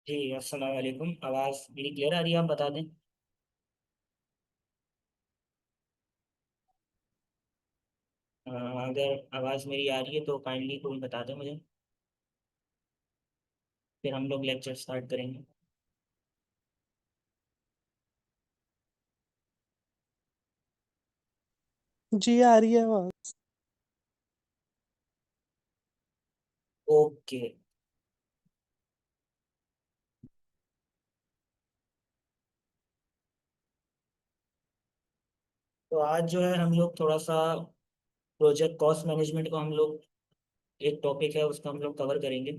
जी अस्सलाम वालेकुम। आवाज़ मेरी क्लियर आ रही है? आप बता दें। अगर आवाज़ मेरी आ रही है तो काइंडली कोई बता दें मुझे, फिर हम लोग लेक्चर स्टार्ट करेंगे। जी आ रही है आवाज। ओके। तो आज जो है हम लोग थोड़ा सा प्रोजेक्ट कॉस्ट मैनेजमेंट को हम लोग, एक टॉपिक है उसको हम लोग कवर करेंगे।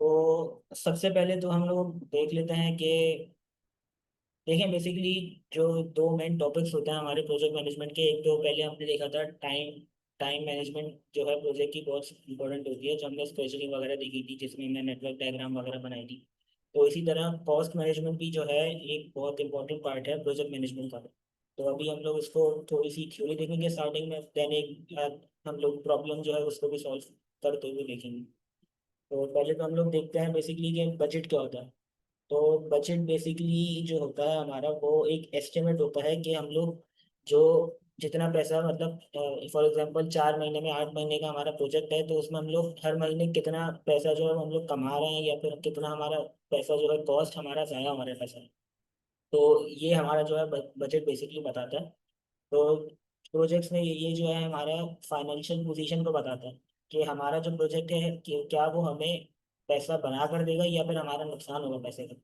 तो सबसे पहले तो हम लोग देख लेते हैं कि देखें बेसिकली जो दो मेन टॉपिक्स होते हैं हमारे प्रोजेक्ट मैनेजमेंट के। एक तो पहले हमने देखा था टाइम टाइम मैनेजमेंट जो है प्रोजेक्ट की बहुत इंपॉर्टेंट होती है, जो हमने स्केजुलिंग वगैरह देखी थी जिसमें हमने नेटवर्क डायग्राम वगैरह बनाई थी। तो इसी तरह कॉस्ट मैनेजमेंट भी जो है एक बहुत इंपॉर्टेंट पार्ट है प्रोजेक्ट मैनेजमेंट का। तो अभी हम लोग इसको थोड़ी सी थ्योरी देखेंगे स्टार्टिंग में, देन एक हम लोग प्रॉब्लम जो है उसको भी सॉल्व करते हुए देखेंगे। तो पहले तो हम लोग देखते हैं बेसिकली कि बजट क्या होता है। तो बजट बेसिकली जो होता है हमारा वो एक एस्टिमेट होता है कि हम लोग जो जितना पैसा मतलब फॉर एग्जांपल 4 महीने में 8 महीने का हमारा प्रोजेक्ट है, तो उसमें हम लोग हर महीने कितना पैसा जो है हम लोग कमा रहे हैं या फिर कितना हमारा पैसा जो है कॉस्ट हमारा ज़ाया हमारे पैसा है। तो ये हमारा जो है बजट बेसिकली बताता है। तो प्रोजेक्ट्स में ये जो है हमारा फाइनेंशियल पोजीशन को बताता है कि हमारा जो प्रोजेक्ट है कि क्या वो हमें पैसा बना कर देगा या फिर हमारा नुकसान होगा पैसे का।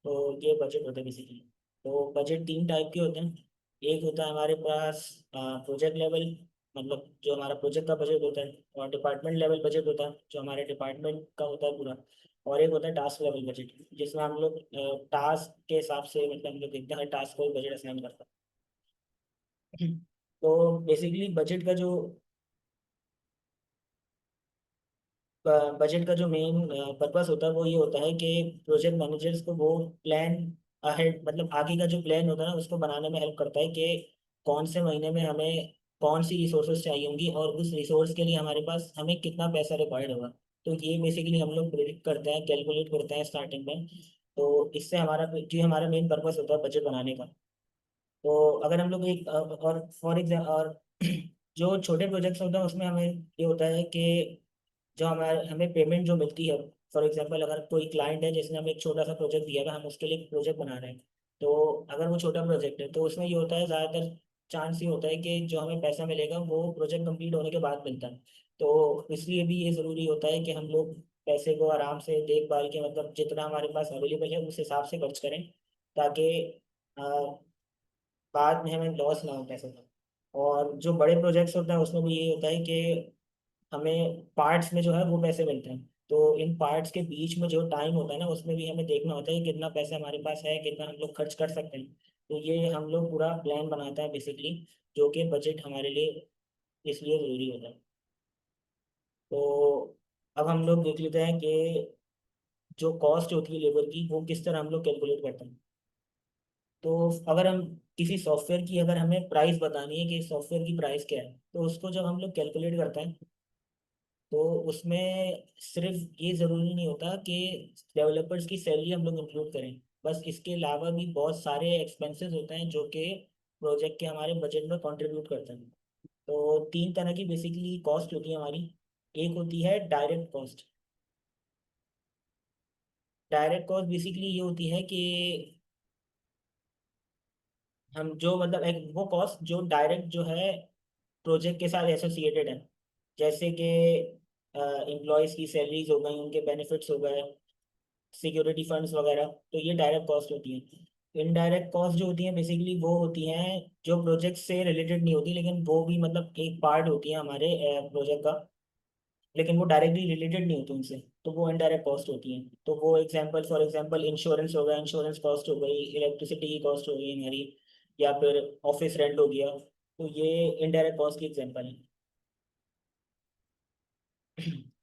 तो ये बजट होता है बेसिकली। तो बजट तीन टाइप के होते हैं। एक होता है हमारे पास प्रोजेक्ट लेवल, मतलब जो हमारा प्रोजेक्ट का बजट होता है, और डिपार्टमेंट लेवल बजट होता है जो हमारे डिपार्टमेंट का होता है पूरा। और एक होता है टास्क लेवल बजट, जिसमें हम लोग टास्क के हिसाब से मतलब हम लोग देखते हैं टास्क को बजट असाइन करता है। तो बेसिकली बजट का जो मेन पर्पस होता है वो ये होता है कि प्रोजेक्ट मैनेजर्स को वो प्लान अहेड, मतलब आगे का जो प्लान होता है ना उसको बनाने में हेल्प करता है कि कौन से महीने में हमें कौन सी रिसोर्सेज चाहिए होंगी और उस रिसोर्स के लिए हमारे पास हमें कितना पैसा रिक्वायर्ड होगा। तो ये बेसिकली हम लोग प्रेडिक्ट करते हैं, कैलकुलेट करते हैं स्टार्टिंग में। तो इससे हमारा जो हमारा मेन पर्पस होता है बजट बनाने का। तो अगर हम लोग एक और फॉर एग्जाम्पल और जो छोटे प्रोजेक्ट्स होते हैं उसमें हमें ये होता है कि जो हमारे हमें पेमेंट जो मिलती है, फॉर एग्जांपल अगर कोई क्लाइंट है जिसने हमें एक छोटा सा प्रोजेक्ट दिया है, हम उसके लिए एक प्रोजेक्ट बना रहे हैं। तो अगर वो छोटा प्रोजेक्ट है तो उसमें ये होता है ज़्यादातर चांस ये होता है कि जो हमें पैसा मिलेगा वो प्रोजेक्ट कंप्लीट होने के बाद मिलता है। तो इसलिए भी ये ज़रूरी होता है कि हम लोग पैसे को आराम से देखभाल के, मतलब जितना हमारे पास अवेलेबल है उस हिसाब से खर्च करें, ताकि अ, बाद में हमें लॉस ना हो पैसे का। और जो बड़े प्रोजेक्ट्स होते हैं उसमें भी ये होता है कि हमें पार्ट्स में जो है वो पैसे मिलते हैं। तो इन पार्ट्स के बीच में जो टाइम होता है ना उसमें भी हमें देखना होता है कि कितना पैसा हमारे पास है, कितना हम लोग खर्च कर सकते हैं। तो ये हम लोग पूरा प्लान बनाता है बेसिकली, जो कि बजट हमारे लिए इसलिए ज़रूरी होता है। तो अब हम लोग देख लेते हैं कि जो कॉस्ट होती है लेबर की वो किस तरह हम लोग कैलकुलेट करते हैं। तो अगर हम किसी सॉफ्टवेयर की, अगर हमें प्राइस बतानी है कि सॉफ्टवेयर की प्राइस क्या है, तो उसको जब हम लोग कैलकुलेट करते हैं तो उसमें सिर्फ ये ज़रूरी नहीं होता कि डेवलपर्स की सैलरी हम लोग इंक्लूड करें। बस इसके अलावा भी बहुत सारे एक्सपेंसेस होते हैं जो कि प्रोजेक्ट के हमारे बजट में कंट्रीब्यूट करते हैं। तो तीन तरह की बेसिकली कॉस्ट होती है हमारी। एक होती है direct cost. Direct cost basically ये होती है कि हम जो मतलब एक वो कॉस्ट जो डायरेक्ट जो है प्रोजेक्ट के साथ एसोसिएटेड है, जैसे कि एम्प्लॉयज़ की सैलरीज हो गई, उनके बेनिफिट्स हो गए, सिक्योरिटी फंड्स वगैरह। तो ये डायरेक्ट कॉस्ट होती हैं। इनडायरेक्ट कॉस्ट जो होती हैं बेसिकली वो होती हैं जो प्रोजेक्ट से रिलेटेड नहीं होती, लेकिन वो भी मतलब एक पार्ट होती है हमारे प्रोजेक्ट का, लेकिन वो डायरेक्टली रिलेटेड नहीं होती उनसे। तो वो इनडायरेक्ट कॉस्ट होती हैं। तो वो एग्जांपल फॉर एग्जांपल इंश्योरेंस हो गया, इंश्योरेंस कॉस्ट हो गई, इलेक्ट्रिसिटी की कॉस्ट हो गई हमारी, या फिर ऑफिस रेंट हो गया, तो ये इनडायरेक्ट कॉस्ट की एग्जांपल है।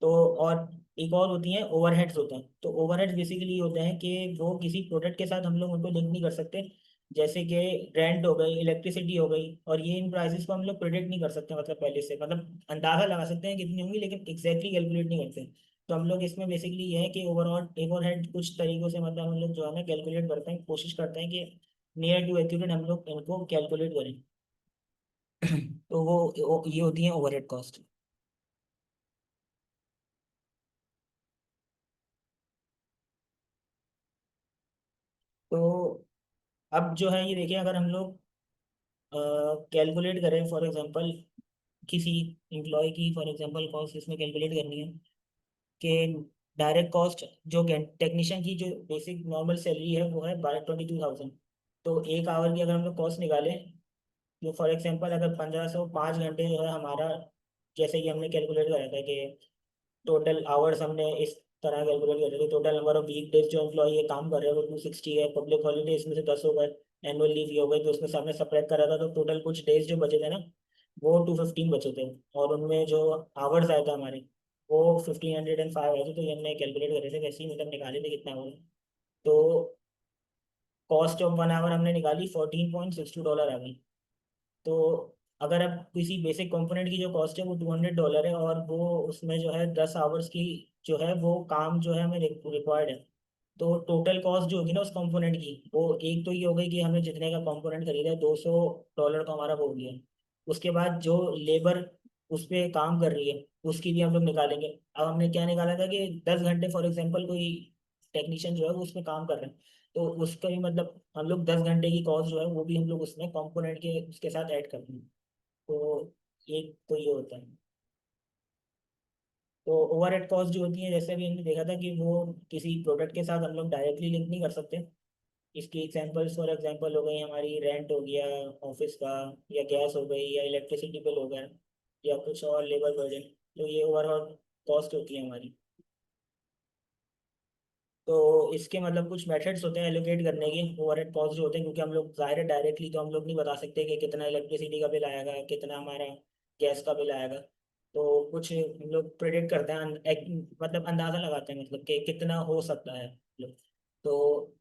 तो और एक और होती हैं ओवरहेड्स होते हैं। तो ओवरहेड्स बेसिकली होते हैं कि वो किसी प्रोडक्ट के साथ हम लोग उनको लिंक नहीं कर सकते। जैसे कि रेंट हो गई, इलेक्ट्रिसिटी हो गई, और ये इन प्राइसेस को हम लोग प्रिडिक्ट नहीं कर सकते, मतलब पहले से, मतलब अंदाजा लगा सकते हैं कितनी होंगी लेकिन एग्जैक्टली कैलकुलेट नहीं करते। तो हम लोग इसमें बेसिकली ये है कि ओवरऑल ओवरहेड कुछ तरीकों से मतलब हम लोग जो है ना कैलकुलेट करते हैं, कोशिश करते हैं कि नियर टू एक्यूरेट हम लोग इनको कैलकुलेट करें। तो वो ये होती है ओवरहेड कॉस्ट। तो अब जो है ये देखिए, अगर हम लोग कैलकुलेट करें फॉर एग्जांपल किसी एम्प्लॉय की फॉर एग्जांपल कॉस्ट इसमें कैलकुलेट करनी है कि डायरेक्ट कॉस्ट जो टेक्नीशियन की जो बेसिक नॉर्मल सैलरी है वो है 22,000। तो एक आवर की अगर हम लोग कॉस्ट निकालें, जो फॉर एग्जांपल अगर 1505 घंटे जो है हमारा, जैसे कि हमने कैलकुलेट करा था कि टोटल आवर्स हमने इस तरह कैलकुलेट कर रहे थे, total number of week days जो एम्प्लॉय ये काम कर रहे हैं वो 260 है, पब्लिक हॉलीडे इसमें से 10 हो गए, एनुअल लीव ये हो गए, तो उसमें से हमने सेपरेट करा था, तो टोटल कुछ डेज जो बचे थे ना वो 215 बचे थे। और उनमें जो आवर्स आए थे हमारे वो 1505 आए थे। तो ये हमने कैलकुलेट करे थे वैसे ही, मतलब निकाले थे कितना हुआ। तो कॉस्ट ऑफ 1 आवर हमने निकाली $14.62 आ गई। तो अगर अब किसी बेसिक कंपोनेंट की जो कॉस्ट है वो $200 है, और वो उसमें जो है 10 आवर्स की जो है वो काम जो है हमें रिक्वायर्ड है, तो टोटल कॉस्ट जो होगी ना उस कंपोनेंट की, वो एक तो ये हो गई कि हमने जितने का कंपोनेंट खरीदा है $200 तो हमारा हो गया। उसके बाद जो लेबर उस पर काम कर रही है उसकी भी हम लोग निकालेंगे। अब हमने क्या निकाला था कि 10 घंटे फॉर एग्जाम्पल कोई टेक्नीशियन जो है वो उस पर काम कर रहे हैं, तो उसका भी मतलब हम लोग 10 घंटे की कॉस्ट जो है वो भी हम लोग उसमें कंपोनेंट के उसके साथ ऐड करते हैं। तो एक तो ये होता है। तो ओवरहेड कॉस्ट जो होती है, जैसे अभी हमने देखा था कि वो किसी प्रोडक्ट के साथ हम लोग डायरेक्टली लिंक नहीं कर सकते। इसकी एग्जांपल्स फॉर एग्जांपल हो गई हमारी रेंट हो गया ऑफिस का, या गैस हो गई, या इलेक्ट्रिसिटी बिल हो गया, या कुछ और लेबर बर्डन। तो ये ओवरऑल कॉस्ट होती है हमारी। तो इसके मतलब कुछ मेथड्स होते हैं एलोकेट करने के ओवरहेड कॉस्ट जो होते हैं, क्योंकि हम लोग ज़ाहिर है डायरेक्टली तो हम लोग नहीं बता सकते कि कितना इलेक्ट्रिसिटी का बिल आएगा, कितना हमारा गैस का बिल आएगा। तो कुछ हम लोग प्रिडिक्ट करते हैं, मतलब अंदाज़ा लगाते हैं, मतलब कि कितना हो सकता है मतलब। तो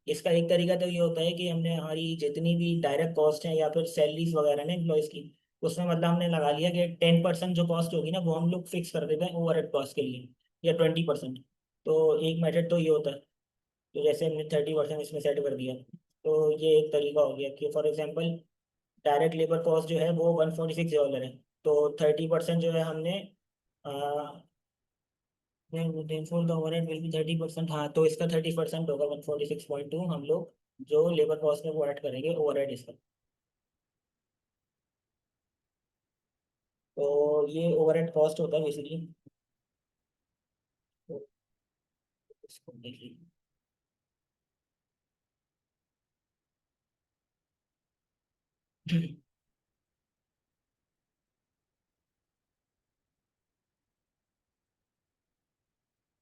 इसका एक तरीका तो ये होता है कि हमने हमारी जितनी भी डायरेक्ट कॉस्ट है या फिर सैलरीज वगैरह ना एम्प्लॉयज़ की, उसमें मतलब हमने लगा लिया कि 10% जो कॉस्ट होगी ना वो हम लोग फिक्स कर देते हैं ओवरहेड कॉस्ट के लिए, या 20%। तो एक मेथड तो ये होता है। तो जैसे हमने 30% इसमें सेट कर दिया, तो ये एक तरीका हो गया कि for example direct labour cost जो है वो $146 है। तो 30% जो है हमने for the overhead will be 30%, हाँ तो इसका 30% होगा 146.2, हम लोग जो लेबर कॉस्ट में वो ऐड करेंगे ओवरहेड इसका। तो ये ओवरहेड कॉस्ट होता है बेसिकली। तो इसको देख लीजिए।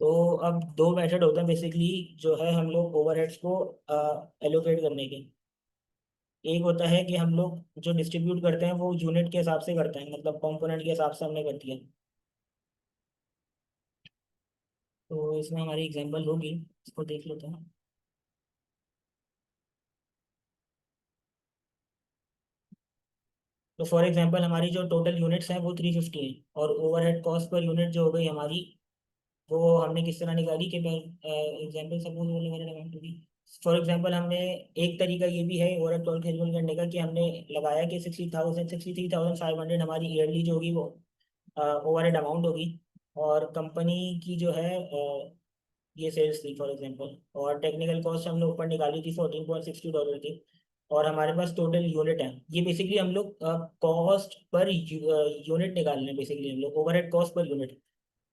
तो अब दो मेथड होते हैं बेसिकली जो है हम लोग ओवरहेड्स को एलोकेट करने के। एक होता है कि हम लोग जो डिस्ट्रीब्यूट करते हैं वो यूनिट के हिसाब से करते हैं, मतलब कंपोनेंट के हिसाब से हमने कर दिया। तो इसमें हमारी एग्जांपल होगी, इसको देख लेते हैं। तो फॉर एग्जांपल हमारी जो टोटल यूनिट्स हैं वो 350 है, और ओवरहेड कॉस्ट पर यूनिट जो हो गई हमारी, वो हमने किस तरह निकाली कि मैं एग्जांपल सपोज बोले मेरे अमाउंट होगी। फॉर एग्जांपल हमने एक तरीका ये भी है ओवरहेड कॉस्ट कैलकुलेट करने का कि हमने लगाया कि 63,500 हमारी ईयरली जो होगी वो ओवरहेड अमाउंट होगी। और कंपनी की जो है ये सेल्स थी फॉर एग्जांपल, और टेक्निकल कॉस्ट हमने ऊपर निकाली थी $14.60 की। और हमारे पास टोटल यूनिट है, ये बेसिकली हम लोग कॉस्ट पर यूनिट निकाल रहे हैं, बेसिकली हम लोग ओवरहेड कॉस्ट पर यूनिट।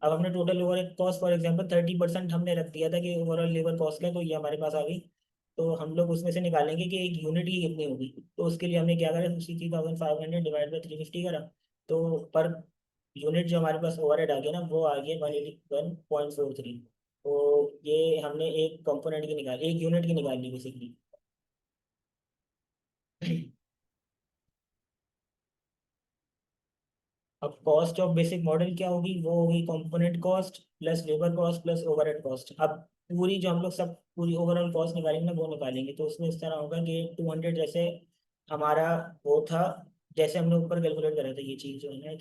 अब हमने total overhead cost for example 30% हमने रख दिया था कि ओवरऑल लेबर कॉस्ट है, तो ये हमारे पास आ गई। तो हम लोग उसमें से निकालेंगे कि एक यूनिट की कितनी होगी। तो उसके लिए हमने क्या करा, 63,500 डिवाइड बाई 350 करा। तो पर यूनिट जो हमारे पास ओवरहेड आ गया ना वो आ गया 181.43। तो ये हमने एक कंपोनेंट की निकाल एक यूनिट की निकाल ली बेसिकली। अब कॉस्ट ऑफ बेसिक मॉडल क्या होगी, वो होगी component cost plus labour cost plus overhead cost. अब पूरी जो हम लोग सब पूरी ओवरऑल कॉस्ट निकालेंगे ना, वो निकालेंगे तो उसमें इस तरह होगा कि 200 जैसे हमारा वो था, जैसे हमने ऊपर कैलकुलेट करा था ये चीज़ जो है ना,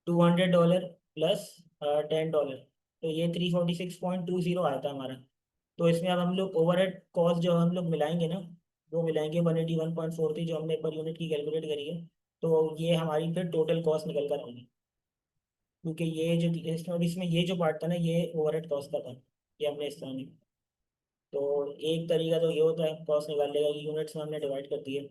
$200 प्लस $10, तो ये 346.20 आया था हमारा। तो इसमें अब हम लोग ओवरहेड कॉस्ट जो हम लोग मिलाएंगे ना, वो मिलाएंगे 181.43 जो हमने पर यूनिट की कैलकुलेट करी है। तो ये हमारी फिर टोटल कॉस्ट निकल कर आएगी, क्योंकि ये जो इसमें ये जो पार्ट था ना, ये ओवरहेड कॉस्ट का था, ये हमने इस तरह नहीं। तो एक तरीका तो ये होता है कॉस्ट निकालने का कि यूनिट्स में हमने डिवाइड कर दिए।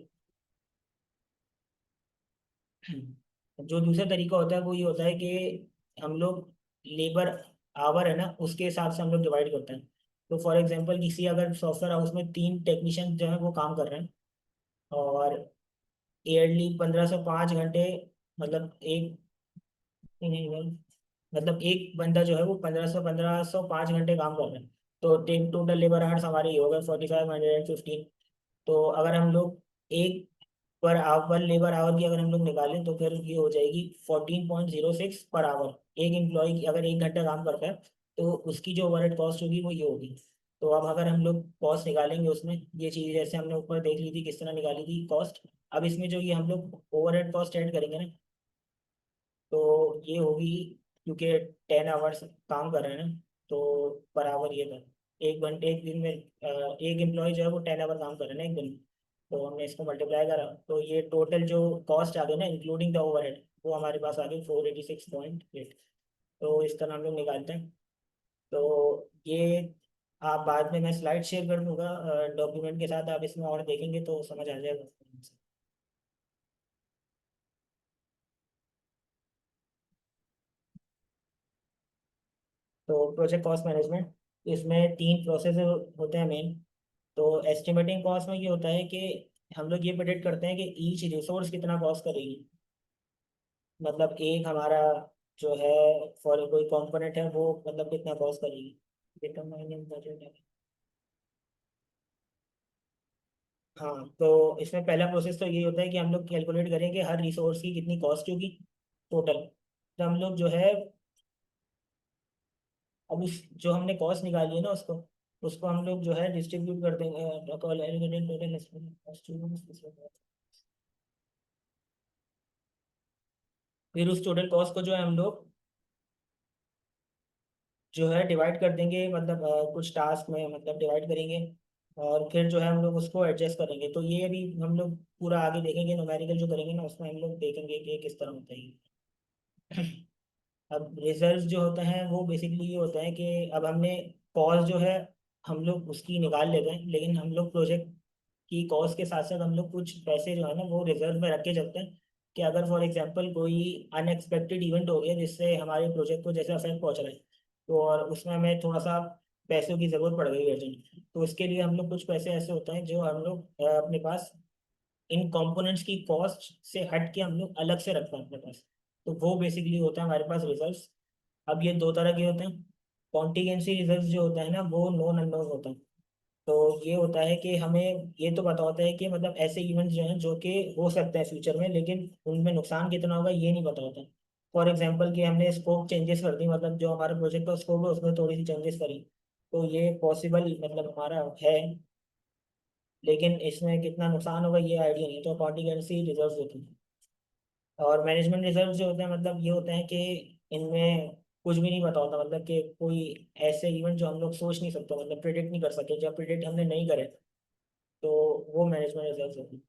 जो दूसरा तरीका होता है वो ये होता है कि हम लोग लेबर आवर है ना, उसके हिसाब से हम लोग डिवाइड करते हैं। तो फॉर एग्जांपल किसी अगर सॉफ्टवेयर हाउस में 3 टेक्नीशियन जो है वो काम कर रहे हैं, और ईयरली 1505 घंटे, मतलब एक, मतलब एक बंदा जो है वो 1505 घंटे काम कर रहा है। तो टोटल लेबर आवर्स हमारे ये हो गए 4515। तो अगर हम लोग एक पर लेबर आवर की अगर हम लोग निकालें तो फिर ये हो जाएगी 14.06 पर आवर। एक एम्प्लॉय अगर 1 घंटा काम करता है तो उसकी जो ओवरहेड कॉस्ट होगी वो ये होगी। तो अब अगर हम लोग कॉस्ट निकालेंगे उसमें, ये चीज़ जैसे हमने ऊपर देख ली थी किस तरह निकाली थी कॉस्ट, अब इसमें जो ये हम लोग ओवरहेड कॉस्ट ऐड करेंगे ना, तो ये होगी, क्योंकि 10 आवर्स काम कर रहे हैं ना, तो पर आवर ये था, एक दिन में एक एम्प्लॉय जो है वो 10 आवर काम कर रहे हैं ना एक दिन में। तो हमने इसको मल्टीप्लाई करा तो ये टोटल जो कॉस्ट आ गई ना इंक्लूडिंग द ओवरहेड, वो हमारे पास आ गई 486.8। तो इस तरह हम लोग निकालते हैं। तो ये आप बाद में मैं स्लाइड शेयर कर दूंगा डॉक्यूमेंट के साथ, आप इसमें और देखेंगे तो समझ आ जाएगा। तो प्रोजेक्ट कॉस्ट मैनेजमेंट, इसमें 3 प्रोसेस होते हैं मेन। तो एस्टिमेटिंग कॉस्ट में ये होता है कि हम लोग ये प्रेडिक्ट करते हैं कि ईच रिसोर्स कितना कॉस्ट करेगी। मतलब एक हमारा जो है फॉर कोई कंपोनेंट है वो मतलब कितना कॉस्ट करेगी, डिटरमाइनिंग बजट। हाँ, तो इसमें पहला प्रोसेस तो ये होता है कि हम लोग कैलकुलेट करें कि हर रिसोर्स की कितनी कॉस्ट होगी टोटल। तो हम लोग जो है, अब उस जो हमने कॉस्ट निकाली है ना उसको उसको हम लोग जो है डिस्ट्रीब्यूट कर देंगे टोटल। फिर उस टोटल कॉस्ट को जो है हम लोग जो है डिवाइड कर देंगे, मतलब कुछ टास्क में मतलब डिवाइड करेंगे। और फिर जो है हम लोग उसको एडजस्ट करेंगे। तो ये अभी हम लोग पूरा आगे देखेंगे, न्यूमेरिकल जो करेंगे ना उसमें हम लोग देखेंगे कि किस तरह होता है। अब रिजल्ट जो होते हैं वो बेसिकली ये होता है कि अब हमने कॉस्ट जो है हम लोग उसकी निकाल लेते हैं, लेकिन हम लोग प्रोजेक्ट की कॉस्ट के साथ साथ हम लोग कुछ पैसे जो है ना वो रिजर्व में रख के चलते हैं, कि अगर फॉर एग्जांपल कोई अनएक्सपेक्टेड इवेंट हो गया जिससे हमारे प्रोजेक्ट को जैसे अफेक्ट पहुंच रहा है, तो और उसमें हमें थोड़ा सा पैसों की ज़रूरत पड़ गई अर्जेंट, तो उसके लिए हम लोग कुछ पैसे ऐसे होते हैं जो हम लोग अपने पास इन कंपोनेंट्स की कॉस्ट से हट के हम लोग अलग से रखते हैं अपने पास। तो वो बेसिकली होता है हमारे पास रिजर्व्स। अब ये 2 तरह के होते हैं। कॉन्टीजेंसी रिजर्व्स जो होता है ना वो नॉन अननोन होता है। तो ये होता है कि हमें ये तो पता होता है कि मतलब ऐसे इवेंट्स जो हैं जो कि हो सकते हैं फ्यूचर में, लेकिन उनमें नुकसान कितना होगा ये नहीं पता होता। फॉर एग्जांपल कि हमने स्कोप चेंजेस कर दी, मतलब जो हमारा प्रोजेक्ट का स्कोप है उसमें थोड़ी सी चेंजेस करी, तो ये पॉसिबल मतलब हमारा है, लेकिन इसमें कितना नुकसान होगा ये आइडिया नहीं, तो कॉन्टीजेंसी रिजर्व होती है। और मैनेजमेंट रिजर्व जो होते हैं मतलब ये होते हैं कि इनमें कुछ भी नहीं पता होता, मतलब कि कोई ऐसे इवेंट जो हम लोग सोच नहीं सकते, मतलब प्रिडिक्ट नहीं कर सके, जब प्रिडिक्ट हमने नहीं करे तो वो मैनेजमेंट रिजर्व होती है।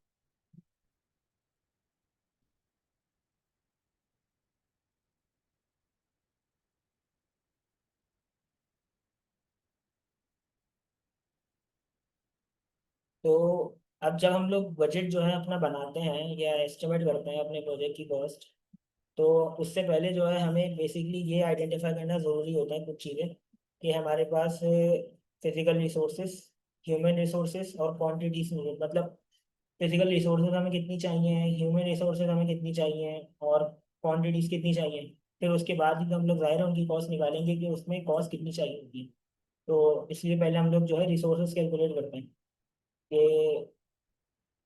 तो अब जब हम लोग बजट जो है अपना बनाते हैं या एस्टिमेट करते हैं अपने प्रोजेक्ट की कॉस्ट, तो उससे पहले जो है हमें बेसिकली ये आइडेंटिफाई करना ज़रूरी होता है कुछ चीज़ें, कि हमारे पास फिजिकल रिसोर्सेस, ह्यूमन रिसोर्सेस और क्वांटिटीज में, मतलब फिजिकल रिसोर्सेज हमें कितनी चाहिए, ह्यूमन रिसोर्सेज हमें कितनी चाहिए, और क्वांटिटीज कितनी चाहिए। फिर उसके बाद ही तो हम लोग ज़ाहिर है उनकी कॉस्ट निकालेंगे कि उसमें कॉस्ट कितनी चाहिए होगी। तो इसलिए पहले हम लोग जो है रिसोर्सेज कैलकुलेट करते हैं कि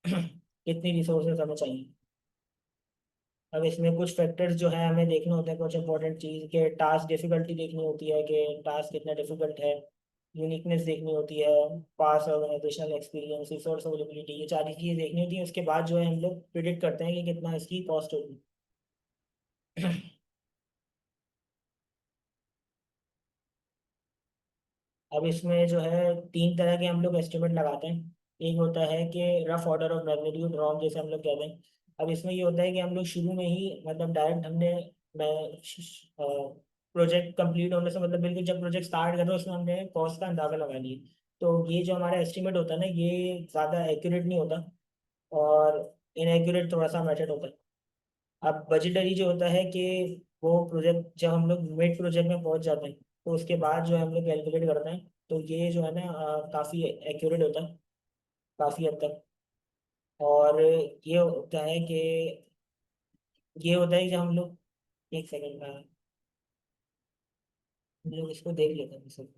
कितनी रिसोर्सेज हमें चाहिए। अब इसमें कुछ फैक्टर्स जो है हमें देखने होते हैं, कुछ इंपॉर्टेंट चीज़ के टास्क डिफिकल्टी देखनी होती है कि टास्क कितना डिफिकल्ट है, यूनिकनेस देखनी होती है, पास ऑर्गेनाइजेशनल एक्सपीरियंस, रिसोर्स अवेलेबिलिटी, ये सारी चीज़ें देखनी होती है। उसके बाद जो है हम लोग प्रिडिक्ट करते हैं कि कितना इसकी कॉस्ट होगी। अब इसमें जो है तीन तरह के हम लोग एस्टिमेट लगाते हैं। एक होता है कि rough order of magnitude, ROM जैसे हम लोग कहते हैं। अब इसमें ये होता है कि हम लोग शुरू में ही मतलब डायरेक्ट हमने प्रोजेक्ट कंप्लीट होने से मतलब बिल्कुल जब प्रोजेक्ट स्टार्ट कर रहे हो उसमें हमने कॉस्ट का अंदाजा लगा लिया। तो ये जो हमारा एस्टिमेट होता है ना, ये ज़्यादा एक्यूरेट नहीं होता और इनएक्यूरेट थोड़ा सा मेथड होता है। अब बजटरी जो होता है कि वो प्रोजेक्ट जब हम लोग मिड प्रोजेक्ट में पहुंच जाते हैं तो उसके बाद जो है हम लोग कैलकुलेट करते हैं, तो ये जो है ना काफ़ी एक्यूरेट होता है काफ़ी हद तक। और ये होता है कि जब हम लोग, एक सेकंड का हम लोग इसको देख लेते हैं सब।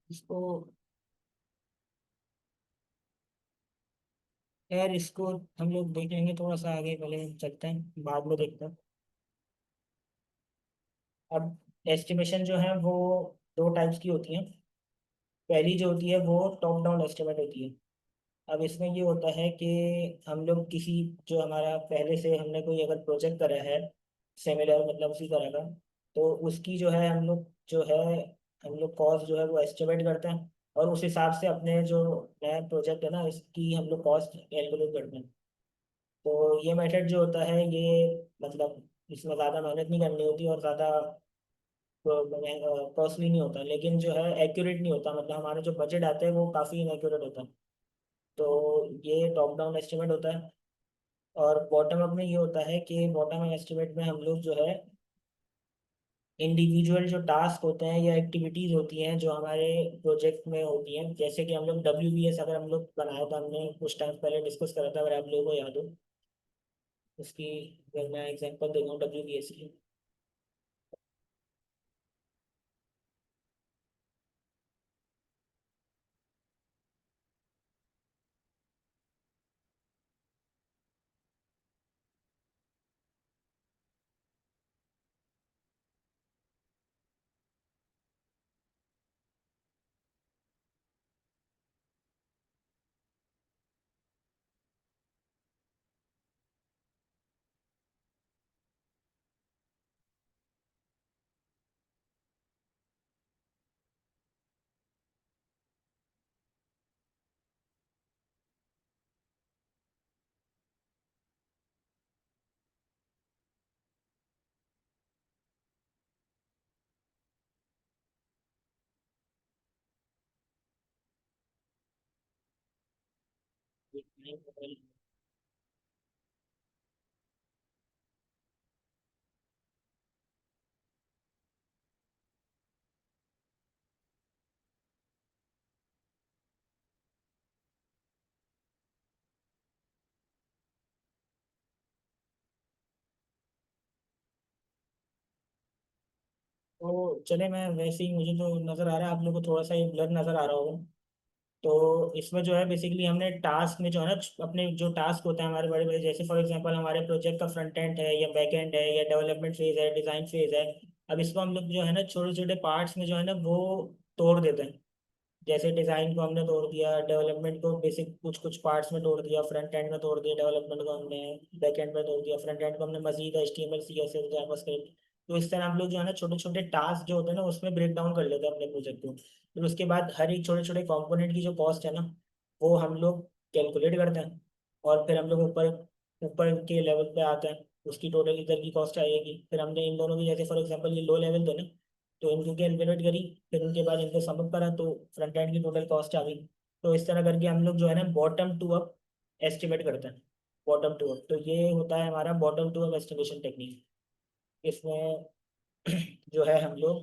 इसको, यार इसको हम लोग देख लेंगे थोड़ा सा आगे, पहले चलते हैं बाद में देखते हैं। अब एस्टिमेशन जो है वो दो टाइप्स की होती हैं। पहली जो होती है वो टॉप डाउन एस्टिमेट होती है। अब इसमें ये होता है कि हम लोग किसी, जो हमारा पहले से हमने कोई अगर प्रोजेक्ट करा है सिमिलर मतलब उसी तरह का, तो उसकी जो है हम लोग कॉस्ट जो है वो एस्टिमेट करते हैं और उस हिसाब से अपने जो नया प्रोजेक्ट है ना इसकी हम लोग कॉस्ट कैलकुलेट करते हैं। तो ये मेथड जो होता है ये मतलब इसमें ज़्यादा मेहनत नहीं करनी होती और ज़्यादा कॉस्टली नहीं होता, लेकिन जो है एक्यूरेट नहीं होता, मतलब हमारे जो बजट आते हैं वो काफ़ी इनएक्यूरेट होता है। तो ये टॉप डाउन एस्टिमेट होता है। और बॉटम अप में ये होता है कि बॉटम अप एस्टिमेट में हम लोग जो है इंडिविजुअल जो टास्क होते हैं या एक्टिविटीज होती हैं जो हमारे प्रोजेक्ट में होती हैं, जैसे कि हम लोग WBS अगर हम लोग बनाया था, हमने कुछ टाइम पहले डिस्कस करा था, अगर आप लोगों को याद हो उसकी, अगर मैं एग्जांपल दे दूँ WBS की। तो चले, मैं वैसे ही, मुझे जो नज़र आ रहा है आप लोगों को थोड़ा सा ये ब्लर नज़र आ रहा होगा। तो इसमें जो है बेसिकली हमने टास्क में जो है ना अपने जो टास्क होते हैं हमारे बड़े बड़े, जैसे फॉर एग्जांपल हमारे प्रोजेक्ट का फ्रंट एंड है या बैक एंड है या डेवलपमेंट फेज है, डिज़ाइन फेज है। अब इसको हम लोग जो है ना छोटे छोटे पार्ट्स में जो है ना वो तोड़ देते हैं। जैसे डिज़ाइन को हमने तोड़ दिया, डेवलपमेंट को बेसिक कुछ कुछ पार्ट्स में तोड़ दिया, फ्रंट एंड में तोड़ दिया, डेवलपमेंट को हमने बैक एंड में तोड़ दिया, फ्रंट एंड को हमने मजीद HTML CSS जावास्क्रिप्ट। तो इस तरह हम लोग जो है ना छोटे छोटे टास्क जो होते हैं ना उसमें ब्रेक डाउन कर लेते हैं अपने प्रोजेक्ट को। फिर उसके बाद हर एक छोटे छोटे कंपोनेंट की जो कॉस्ट है ना वो हम लोग कैलकुलेट करते हैं। और फिर हम लोग ऊपर ऊपर के लेवल पे आते हैं, उसकी टोटल इधर की कॉस्ट आएगी। फिर हमने इन दोनों की, जैसे फॉर एग्जांपल ये लो लेवल थे ना, तो इनको कैलकुलेट करी, फिर उनके बाद इनको सबमिट करा तो फ्रंट एंड की टोटल कॉस्ट आ गई। तो इस तरह करके हम लोग जो है ना बॉटम टू अप एस्टिमेट करते हैं। बॉटम टू अप, तो ये होता है हमारा bottom to up estimation technique. इसमें जो है हम लोग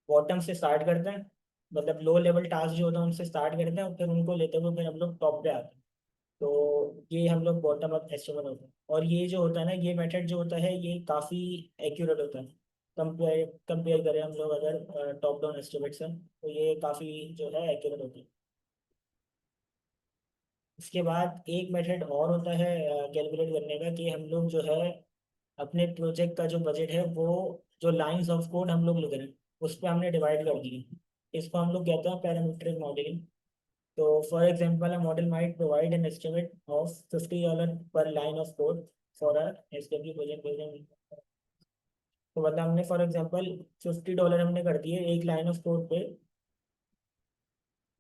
बॉटम से स्टार्ट करते हैं, मतलब लो लेवल टास्क जो होता है उनसे स्टार्ट करते हैं और फिर उनको लेते हुए फिर हम लोग टॉप पे आते हैं। तो ये हम लोग बॉटम अप एस्टिमेट होता है, और ये जो होता है ना, ये मेथड जो होता है ये काफ़ी एक्यूरेट होता है। कंपेयर कंपेयर करें हम लोग अगर टॉप डाउन एस्टिमेट से, तो ये काफ़ी जो है एक्यूरेट होता है। इसके बाद एक मेथड और होता है कैलकुलेट करने का, कि हम लोग जो है अपने प्रोजेक्ट का जो बजट है वो, जो लाइंस ऑफ कोड हम लोग लिख रहे हैं उस पर हमने डिवाइड कर दिए। इसको हम लोग कहते हैं पैरामीट्रिक मॉडलिंग। तो for example a model might provide an estimate of $50 पर line of code for a SW project. तो मतलब हमने फॉर एग्जांपल $50 हमने कर दिए एक लाइन ऑफ कोड पे।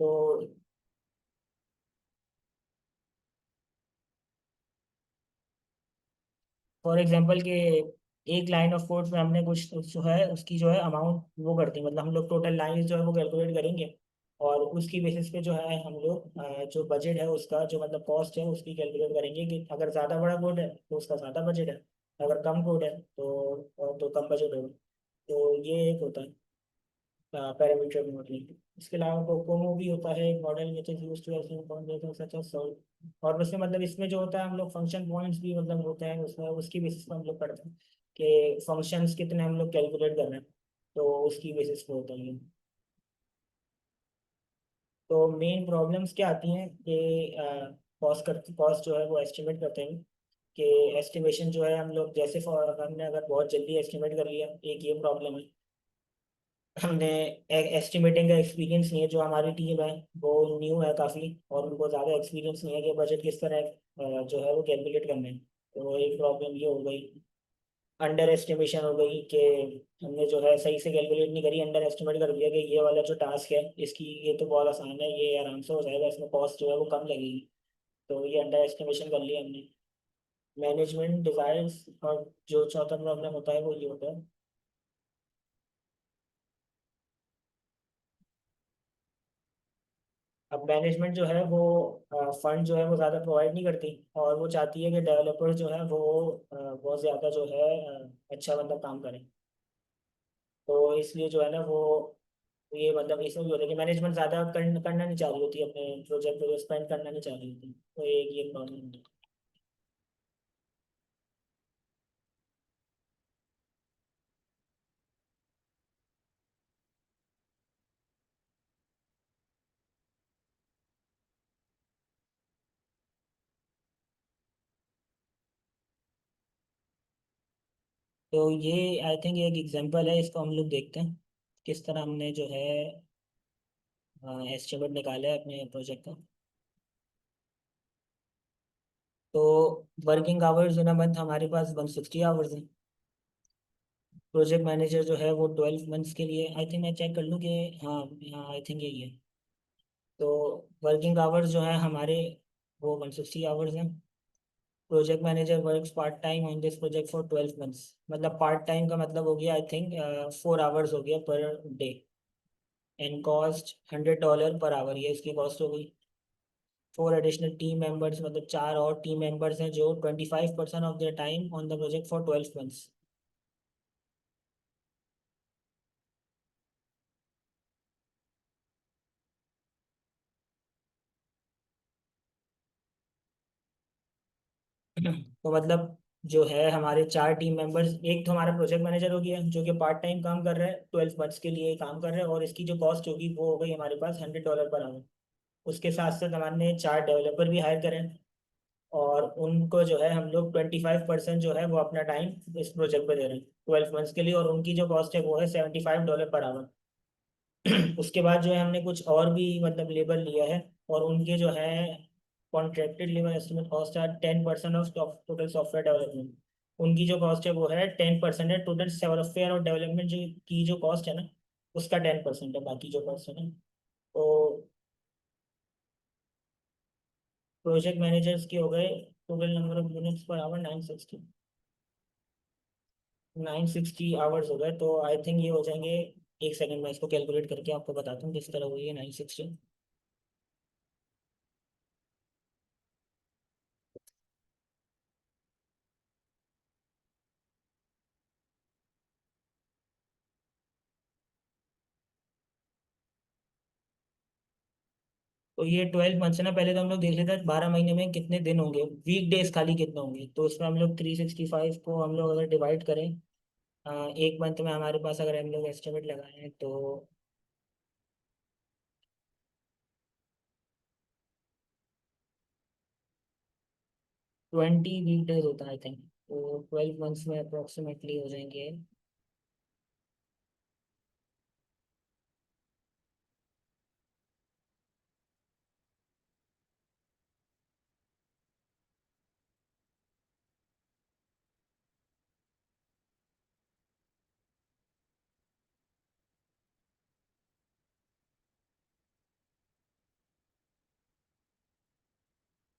तो फॉर एग्जांपल के एक लाइन ऑफ कोड में हमने कुछ जो है उसकी जो है अमाउंट वो करते हैं, मतलब हम लोग टोटल लाइन जो है वो कैलकुलेट करेंगे, और उसकी बेसिस पे जो है हम लोग जो बजट है उसका, जो मतलब कॉस्ट है उसकी कैलकुलेट करेंगे, कि अगर ज़्यादा बड़ा कोड है तो उसका ज़्यादा बजट है, अगर कम कोड है तो कम बजट होगा। तो ये एक होता है पैरामीटर मॉडलिंग। इसके अलावा कोकोमो भी होता है एक model, which is used to estimate function such as solve. और उसमें मतलब इसमें जो होता है हम लोग फंक्शन पॉइंट्स भी मतलब होते हैं उसमें, उसकी बेसिस पर हम लोग पढ़ते हैं कि फंक्शंस कितने हम लोग कैलकुलेट कर रहे हैं, तो उसकी बेसिस पे होता है ये। तो मेन प्रॉब्लम्स क्या आती हैं कि कॉस्ट जो है वो एस्टिमेट करते हैं, कि एस्टिमेशन जो है हम लोग जैसे हमने अगर बहुत जल्दी एस्टिमेट कर लिया, एक ये प्रॉब्लम है। हमने एस्टिमेटिंग का एक्सपीरियंस नहीं है, जो हमारी टीम है वो न्यू है काफ़ी, और उनको ज़्यादा एक्सपीरियंस नहीं है कि बजट किस तरह जो है वो कैलकुलेट करना है। तो एक प्रॉब्लम ये हो गई। अंडर एस्टिमेशन हो गई, कि हमने जो है सही से कैलकुलेट नहीं करी, अंडर एस्टिमेट कर दिया कि ये वाला जो टास्क है इसकी ये तो बहुत आसान है, ये आराम से हो जाएगा, इसमें कॉस्ट जो है वो कम लगेगी। तो ये अंडर एस्टिमेशन कर लिया हमने। मैनेजमेंट डिजायर्स, और जो चौथा प्रॉब्लम होता है वो ये होता है। अब मैनेजमेंट जो है वो फंड जो है वो ज़्यादा प्रोवाइड नहीं करती, और वो चाहती है कि डेवलपर जो है वो बहुत ज़्यादा जो है अच्छा मतलब काम करें। तो इसलिए जो है ना वो, ये मतलब इसमें भी होता है कि मैनेजमेंट ज़्यादा करना नहीं चाह रही होती, अपने प्रोजेक्ट पे स्पेंड करना नहीं चाह रही होती, तो एक ये प्रॉब्लम है। तो ये आई थिंक एक एग्जांपल है, इसको हम लोग देखते हैं किस तरह हमने जो है एस्टिमेट निकाला है अपने प्रोजेक्ट का। तो working hours in a month हमारे पास 160 आवर्स हैं। प्रोजेक्ट मैनेजर जो है वो 12 मंथ्स के लिए, आई थिंक मैं चेक कर लूँ कि हाँ, हाँ आई थिंक यही है। तो वर्किंग आवर्स जो है हमारे वो 160 आवर्स हैं। Project manager works part time on this project for 12 months, मतलब पार्ट टाइम का मतलब हो गया आई थिंक 4 आवर्स हो गया per day. And cost $100 per hour, ये इसकी कॉस्ट हो गई। 4 एडिशनल टीम मेंबर्स, मतलब 4 और टीम मेंबर्स हैं जो 25% of their time on the project for 12 months. तो मतलब जो है हमारे 4 टीम मेंबर्स, एक तो हमारा प्रोजेक्ट मैनेजर हो गया जो कि पार्ट टाइम काम कर रहा है, 12 मंथ्स के लिए काम कर रहा है, और इसकी जो कॉस्ट होगी वो हो गई हमारे पास $100 पर आवर। उसके साथ साथ हमने 4 डेवलपर भी हायर करें, और उनको जो है हम लोग 25% जो है वो अपना टाइम इस प्रोजेक्ट पे दे रहे हैं 12 मंथ्स के लिए, और उनकी जो कॉस्ट है वो है $75 पर आवर। उसके बाद जो है हमने कुछ और भी मतलब लेबर लिया है, और उनके जो है कॉन्ट्रैक्टेड लेबर एस्टिमेट कॉस्ट है 10% ऑफ टोटल सॉफ्टवेयर डेवलपमेंट। उनकी जो कॉस्ट है वो है 10% है, टोटल सॉफ्टवेयर और डेवलपमेंट जो की जो कॉस्ट है ना उसका 10% है, बाकी जो कॉस्ट है ना। तो प्रोजेक्ट मैनेजर्स के हो गए, total number of units per hour 960, 960 hours हो गए। तो आई थिंक ये हो जाएंगे, एक सेकंड में इसको कैलकुलेट करके आपको बताता हूँ किस तरह हुई है 960। तो ये 12 मंथ से ना, पहले तो हम लोग देख लेते हैं 12 महीने में कितने दिन होंगे, वीक डेज खाली कितने होंगे। तो उसमें हम लोग 365 को हम लोग अगर डिवाइड करें, एक मंथ में हमारे पास अगर हम लोग एस्टिमेट लगाएं तो 20 वीक डेज होता है आई थिंक। तो 12 मंथ्स में अप्रोक्सीमेटली हो जाएंगे।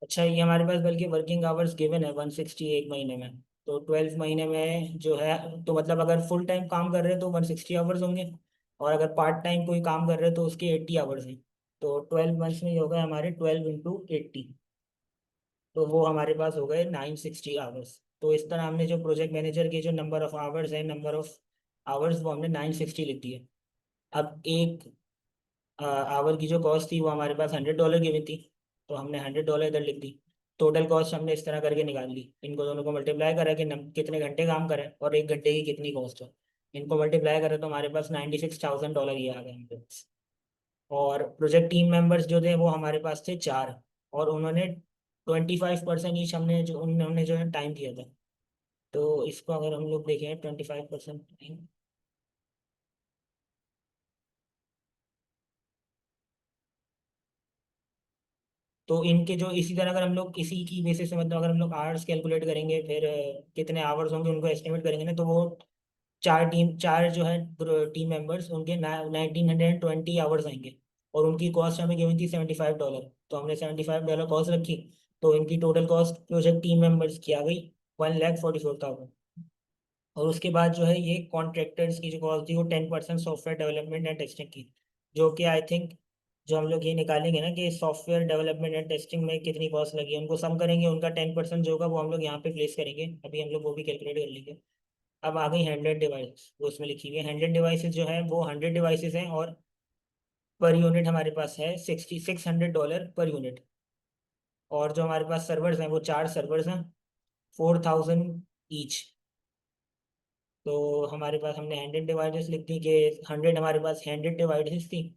अच्छा, ये हमारे पास बल्कि वर्किंग आवर्स गिवन है 160 एक महीने में। तो 12 महीने में जो है, तो मतलब अगर फुल टाइम काम कर रहे हैं तो 160 आवर्स होंगे, और अगर पार्ट टाइम कोई काम कर रहे हैं तो उसके 80 आवर्स हैं। तो 12 मंथ्स में ये होगा हमारे 12 × 80। तो वो हमारे पास हो गए 960 आवर्स। तो इस तरह हमने जो प्रोजेक्ट मैनेजर के जो नंबर ऑफ आवर्स है, नंबर ऑफ आवर्स वो हमने 960 लिख दिए। अब एक आवर की जो कॉस्ट थी वो हमारे पास $100 की हुई थी, तो हमने $100 इधर लिख दी। टोटल कॉस्ट हमने इस तरह करके निकाल ली, इनको दोनों को मल्टीप्लाई करा कि कितने घंटे काम करें और एक घंटे की कितनी कॉस्ट है। इनको मल्टीप्लाई करें तो हमारे पास $96,000 ये आ गए हमारे पास। और प्रोजेक्ट टीम मेंबर्स जो थे वो हमारे पास थे 4, और उन्होंने 25% ईच हमने जो उन्होंने जो है टाइम दिया था। तो इसको अगर हम लोग देखें 25% टाइम, तो इनके जो इसी तरह अगर हम लोग इसी की बेसिस से मतलब अगर हम लोग आवर्स कैलकुलेट करेंगे, फिर कितने आवर्स होंगे उनको एस्टिमेट करेंगे ना, तो वो चार जो है टीम मेंबर्स उनके 1920 आवर्स आएंगे। और उनकी कॉस्ट हमें गिवन थी $75। तो हमने $75 कॉस्ट रखी। तो इनकी total cost project team members की आ गई 1,44,000। और उसके बाद जो है ये कॉन्ट्रैक्टर्स की जो कॉस्ट थी वो 10% सॉफ्टवेयर डेवलपमेंट एंड टेस्टिंग की, जो कि आई थिंक जो हम लोग ये निकालेंगे ना कि सॉफ्टवेयर डेवलपमेंट एंड टेस्टिंग में कितनी कॉस्ट लगी है, उनको सम करेंगे, उनका 10% जो होगा वो हम लोग यहाँ पे प्लेस करेंगे। अभी हम लोग वो भी कैलकुलेट कर लेंगे। अब आ गई 100 डिवाइस, वो उसमें लिखी हुई है 100 डिवाइसेस जो है वो 100 डिवाइसेस हैं, और पर यूनिट हमारे पास है $600 पर यूनिट। और जो हमारे पास सर्वर्स हैं वो 4 सर्वर्स हैं, 4000 ईच। तो हमारे पास हमने 100 डिवाइसेस लिख दी कि 100 हमारे पास 100 डिवाइसेस थी,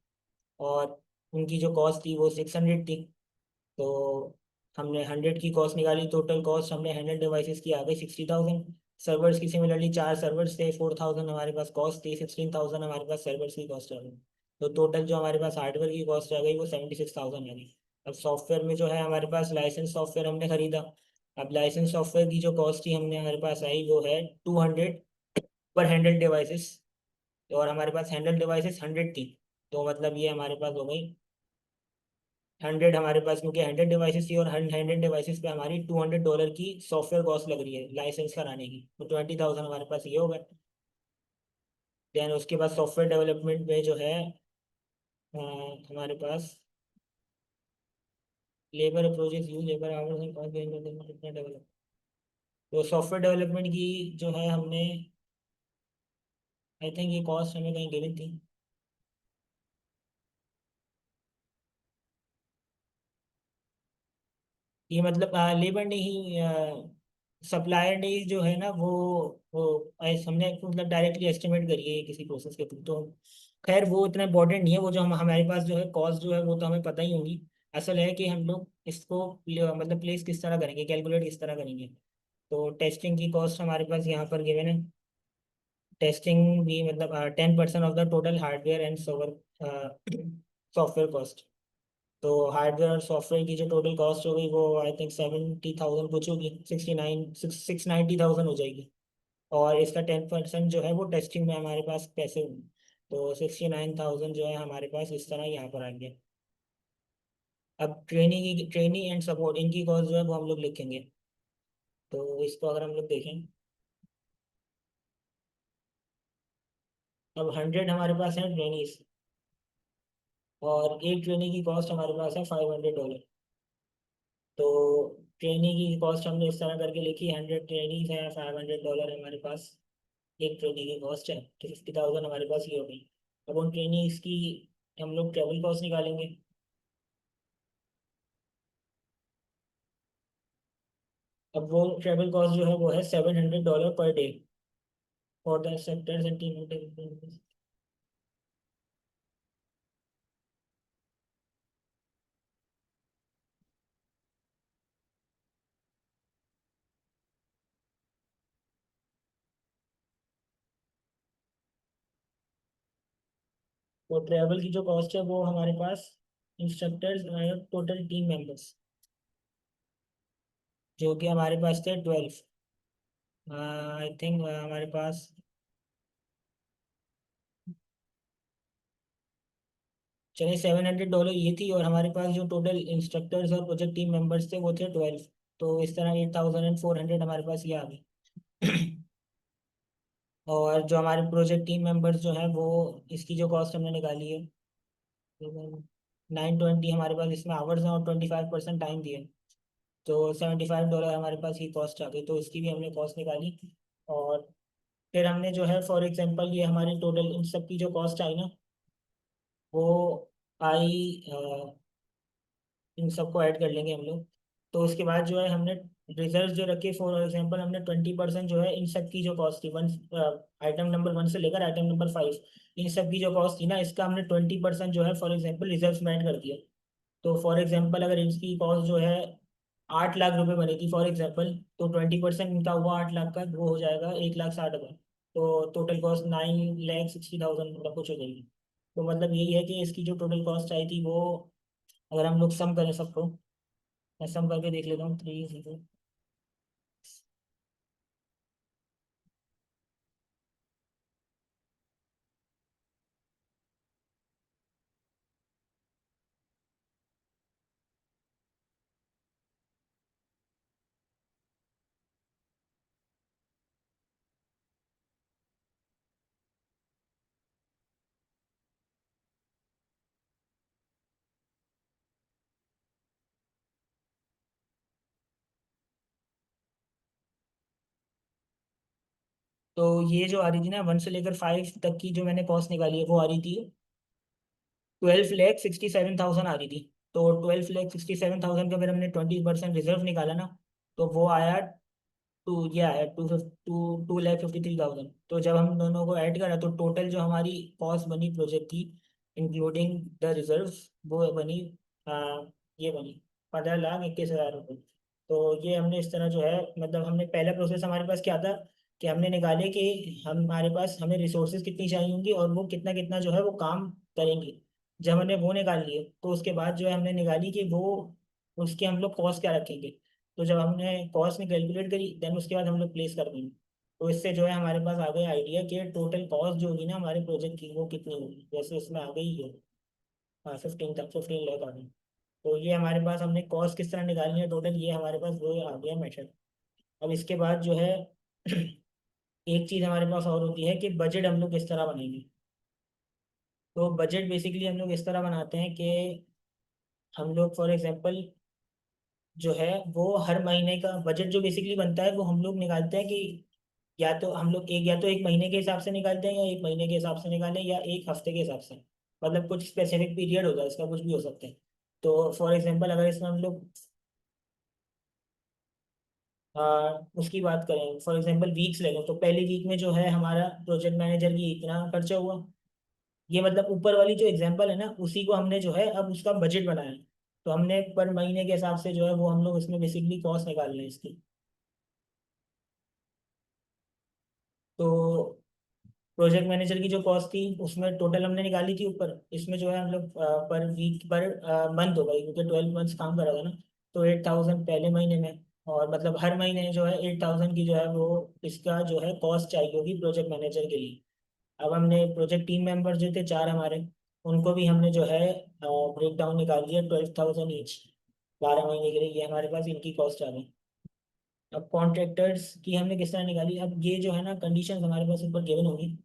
और उनकी जो कॉस्ट थी वो 600 थी। तो हमने 100 की कॉस्ट निकाली, टोटल कॉस्ट हमने 100 डिवाइसेस की आ गई 60,000। सर्वर्स की सिमिलरली 4 सर्वर्स थे, 4000 हमारे पास कॉस्ट थी, 16,000 हमारे पास सर्वर्स की कॉस्ट आ गई। तो टोटल जो हमारे पास हार्डवेयर की कॉस्ट आ गई वो 76,000 आ गई। अब सॉफ्टवेयर में जो है हमारे पास लाइसेंस सॉफ्टवेयर हमने खरीदा। अब लाइसेंस सॉफ्टवेयर की जो कॉस्ट थी हमने हमारे पास आई वो है 200 पर 100 डिवाइसेस। और हमारे पास 100 डिवाइसेस 100 थी। तो मतलब ये हमारे पास हो गई 100 हमारे पास, क्योंकि 100 डिवाइसेस थी और 100 डिवाइसेस पे हमारी $200 की सॉफ्टवेयर कॉस्ट लग रही है लाइसेंस कराने की, तो 20,000 हमारे पास ये होगा। देन उसके बाद सॉफ्टवेयर डेवलपमेंट में जो है अ, हमारे पास labour approaches use labour hours and cost कितना डेवलप। तो सॉफ्टवेयर डेवलपमेंट की जो है हमने आई थिंक ये कॉस्ट हमें कहीं गिवन थी। ये मतलब लेबर ने ही सप्लायर ने ही जो है ना वो ऐसे हमने मतलब डायरेक्टली एस्टिमेट करी है किसी प्रोसेस के थ्रू। तो खैर वो इतना इंपॉर्टेंट नहीं है, वो जो हम हमारे पास जो है कॉस्ट जो है वो तो हमें पता ही होगी। असल है कि हम लोग इसको मतलब प्लेस किस तरह करेंगे, कैलकुलेट किस तरह करेंगे। तो टेस्टिंग की कॉस्ट हमारे पास यहाँ पर गिवन है। टेस्टिंग भी मतलब 10% of the total hardware and software cost. तो हार्डवेयर और सॉफ्टवेयर की जो टोटल कॉस्ट हो गई वो आई थिंक 70,000 कुछ होगी, 690,000 हो जाएगी। और इसका 10% जो है वो टेस्टिंग में हमारे पास पैसे होंगे। तो 69,000 जो है हमारे पास इस तरह यहाँ पर आ गया। अब ट्रेनिंग एंड सपोर्ट इनकी कॉस्ट जो है वो हम लोग लिखेंगे। तो इसको अगर हम लोग देखें, अब 100 हमारे पास है ट्रेनिंग, और एक ट्रेनिंग की कॉस्ट हमारे पास है $500। तो ट्रेनिंग की कॉस्ट हमने इस तरह करके लिखी, 100 ट्रेनिंग है, $500 हमारे पास एक ट्रेनिंग की कॉस्ट है। तो 50,000 हमारे पास ये हो गई। अब उन ट्रेनिंग्स की हम लोग ट्रेवल कॉस्ट निकालेंगे। अब वो ट्रेवल कॉस्ट जो है वो है $700 per day for the sectors and team. तो ट्रैवल की जो कॉस्ट है वो हमारे पास इंस्ट्रक्टर्स टोटल टीम मेंबर्स जो कि हमारे पास थे 12। आई थिंक हमारे पास चलिए $700 ये थी, और हमारे पास जो टोटल इंस्ट्रक्टर्स और प्रोजेक्ट टीम मेंबर्स थे वो थे 12। तो इस तरह 8400 हमारे पास ये आ गई। और जो हमारे प्रोजेक्ट टीम मेंबर्स जो हैं वो इसकी जो कॉस्ट हमने निकाली है 920 हमारे पास इसमें आवर्स हैं और 25% टाइम दिए, तो $75 हमारे पास ये कॉस्ट आ गई, तो इसकी भी हमने कॉस्ट निकाली। और फिर हमने जो है फॉर एग्जांपल ये हमारी टोटल इन सब की जो कॉस्ट आई ना वो आई, इन सबको ऐड कर लेंगे हम लोग। तो उसके बाद जो है हमने रिजर्व जो रखे, फॉर एग्जांपल हमने 20% जो है इन सब की जो कॉस्ट थी वन, आइटम नंबर 1 से लेकर आइटम नंबर 5, इन सब की जो कॉस्ट थी ना इसका हमने 20% जो है फॉर एग्जांपल रिजर्व में ऐड कर दिया। तो फॉर एग्जांपल अगर इसकी कॉस्ट जो है 8 लाख रुपए बनी थी फॉर एग्जांपल, तो 20% इनका हुआ 8 लाख का, वो हो जाएगा 1,60,000। तो टोटल कॉस्ट 9,60,000 मतलब कुछ हो जाएगी। तो मतलब यही है कि इसकी जो टोटल कॉस्ट आई थी वो, अगर हम लोग सम करें सबको, मैं सम करके देख लेता हूँ 3 0। तो ये जो आ रही थी ना 1 से लेकर 5 तक की जो मैंने कॉस्ट निकाली है वो आ रही थी 12,67,000 आ रही थी। तो 12,67,000 का फिर हमने 20% रिजर्व निकाला ना, तो वो आया ये आया 2,53,000। तो जब हम दोनों को ऐड करा तो टोटल जो हमारी कॉस्ट बनी प्रोजेक्ट की इंक्लूडिंग द रिजर्व वो बनी, ये बनी 15,21,000 रुपये। तो ये हमने इस तरह जो है, मतलब हमने पहला प्रोसेस हमारे पास क्या था कि हमने निकाले कि हमारे पास हमें रिसोर्सेज कितनी चाहिए होंगी और वो कितना कितना जो है वो काम करेंगी। जब हमने वो निकाल लिए तो उसके बाद जो है हमने निकाली कि वो उसके हम लोग कॉस्ट क्या रखेंगे। तो जब हमने कॉस्ट में कैलकुलेट करी देन उसके बाद हम लोग प्लेस कर देंगे। तो इससे जो है हमारे पास आ गया आइडिया कि टोटल कॉस्ट जो होगी ना हमारे प्रोजेक्ट की वो कितनी होगी, जैसे इसमें आ गई है। हाँ 15 तक 15 लाख आ गई। तो ये हमारे पास हमने कॉस्ट किस तरह निकालनी है टोटल, ये हमारे पास वो आ गया मेथड। अब इसके बाद जो है एक चीज़ हमारे पास और होती है कि बजट हम लोग किस तरह बनाएंगे। तो बजट बेसिकली हम लोग इस तरह बनाते हैं कि हम लोग फॉर एग्जांपल जो है वो हर महीने का बजट जो बेसिकली बनता है वो हम लोग निकालते हैं कि या तो हम लोग एक, या तो एक महीने के हिसाब से निकालते हैं, या एक महीने के हिसाब से निकालें, या एक हफ्ते के हिसाब से। मतलब कुछ स्पेसिफिक पीरियड होता है इसका, कुछ भी हो सकते हैं। तो फॉर एग्जांपल अगर इसमें हम लोग उसकी बात करें, फॉर एग्जांपल वीक्स ले लो, तो पहली वीक में जो है हमारा प्रोजेक्ट मैनेजर की इतना खर्चा हुआ। ये मतलब ऊपर वाली जो एग्जांपल है ना उसी को हमने जो है अब उसका बजट बनाया है। तो हमने पर महीने के हिसाब से जो है वो हम लोग इसमें बेसिकली कॉस्ट निकाल रहे हैं इसकी। तो प्रोजेक्ट मैनेजर की जो कॉस्ट थी उसमें टोटल हमने निकाली थी ऊपर, इसमें जो है हम लोग पर वीक पर मंथ होगा क्योंकि 12 मंथ्स काम करा था ना। तो 8,000 पहले महीने में, और मतलब हर महीने जो है 8,000 की जो है वो इसका जो है कॉस्ट चाहिए होगी प्रोजेक्ट मैनेजर के लिए। अब हमने प्रोजेक्ट टीम मेंबर जो थे 4 हमारे, उनको भी हमने जो है ब्रेक डाउन निकाल दिया 12,000 ईच 12 महीने के लिए, ये हमारे पास इनकी कॉस्ट आ गई। अब कॉन्ट्रैक्टर्स की हमने किस तरह निकाली, अब ये जो है ना कंडीशन हमारे पास ऊपर गिवन होगी।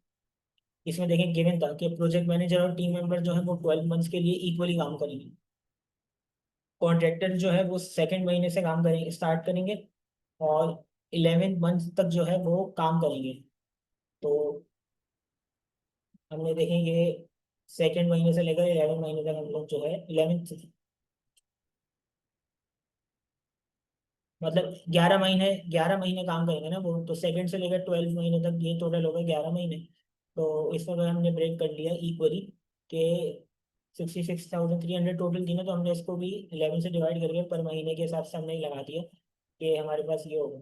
इसमें देखें गिवन था कि प्रोजेक्ट मैनेजर और टीम मेंबर जो है वो 12 मंथ्स के लिए इक्वली काम करेंगे। कॉन्ट्रैक्टर जो है वो सेकंड महीने से काम करेंगे, स्टार्ट करेंगे, और 11 मंथ तक जो है वो काम करेंगे। तो हमने देखेंगे सेकंड महीने से लेकर 11 महीने तक हम लोग जो है 11th मतलब 11 महीने काम करेंगे ना वो, तो सेकंड से लेकर 12 महीने तक ये टोटल हो गए 11 महीने। तो इसमें अगर हमने ब्रेक कर लिया इक्वली के 66,300 टोटल थी ना, तो हमने इसको भी 11 से डिवाइड करके पर महीने के हिसाब से हमने ही लगा दिया कि हमारे पास ये होगा।